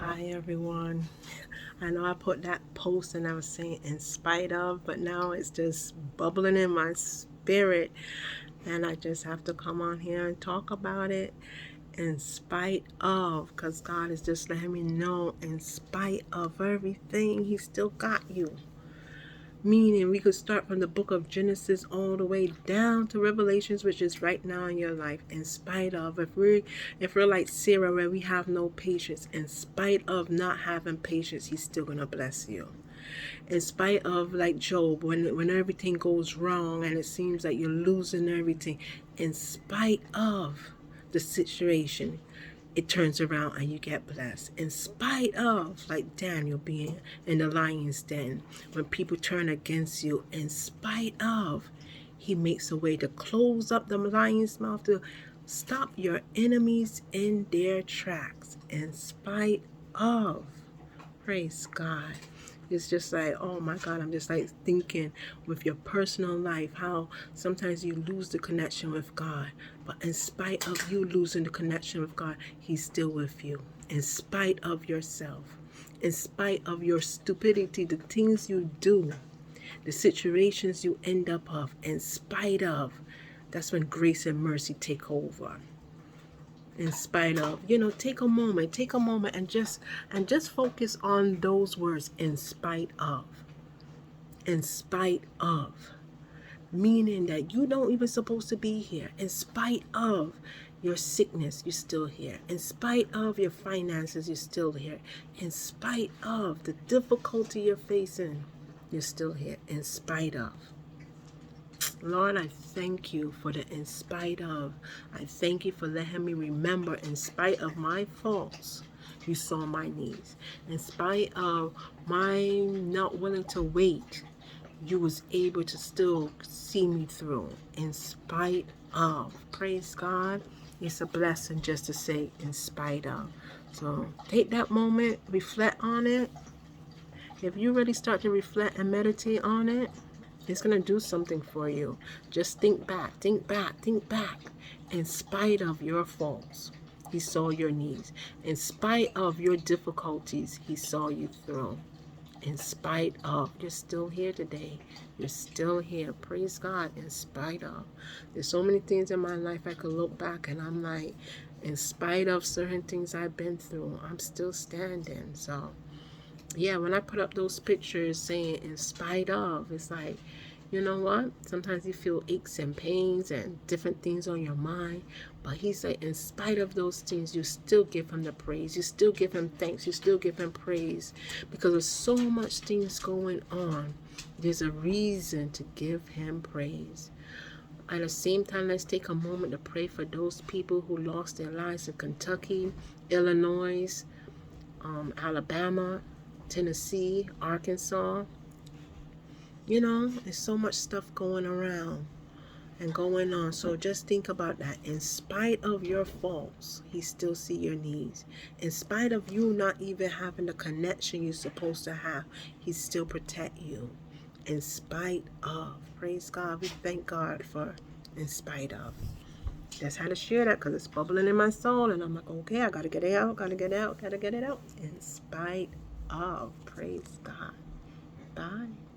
Hi everyone. I know I put that post and I was saying in spite of, but now it's just bubbling in my spirit and I just have to come on here and talk about it in spite of, because God is just letting me know in spite of everything, He still got you. Meaning we could start from the book of Genesis all the way down to Revelations, which is right now in your life. In spite of, if we're like Sarah, where we have no patience, in spite of not having patience, He's still gonna bless you. In spite of, like Job, when everything goes wrong and it seems like you're losing everything, in spite of the situation, it turns around and you get blessed. In spite of, like Daniel being in the lion's den, when people turn against you, in spite of, He makes a way to close up the lion's mouth, to stop your enemies in their tracks. In spite of. Praise God. It's just like, oh my God, I'm just like thinking with your personal life, how sometimes you lose the connection with God. But in spite of you losing the connection with God, He's still with you. In spite of yourself, in spite of your stupidity, the things you do, the situations you end up of, in spite of, that's when grace and mercy take over. In spite of, take a moment and just focus on those words. In spite of, meaning that you don't even supposed to be here. In spite of your sickness, you're still here. In spite of your finances, you're still here. In spite of the difficulty you're facing, you're still here. In spite of. Lord, I thank you for the in spite of. I thank you for letting me remember, in spite of my faults, you saw my needs. In spite of my not willing to wait, you was able to still see me through. In spite of. Praise God. It's a blessing just to say in spite of. So take that moment, reflect on it. If you really start to reflect and meditate on it, it's going to do something for you. Just think back. In spite of your faults, He saw your needs. In spite of your difficulties, He saw you through. In spite of, you're still here today. You're still here. Praise God. In spite of. There's so many things in my life I could look back and I'm like, in spite of certain things I've been through, I'm still standing. So yeah, when I put up those pictures saying in spite of, it's like, you know what? Sometimes you feel aches and pains and different things on your mind. But He said, in spite of those things, you still give Him the praise. You still give Him thanks. You still give Him praise. Because there's so much things going on. There's a reason to give Him praise. At the same time, let's take a moment to pray for those people who lost their lives in Kentucky, Illinois, Alabama, Tennessee, Arkansas. There's so much stuff going around and going on. So just think about that. In spite of your faults, He still see your needs. In spite of you not even having the connection you're supposed to have, He still protect you. In spite of. Praise God. We thank God for in spite of. Just had to share that because it's bubbling in my soul. And I'm like, okay, I got to get it out. In spite of. Praise God. Bye.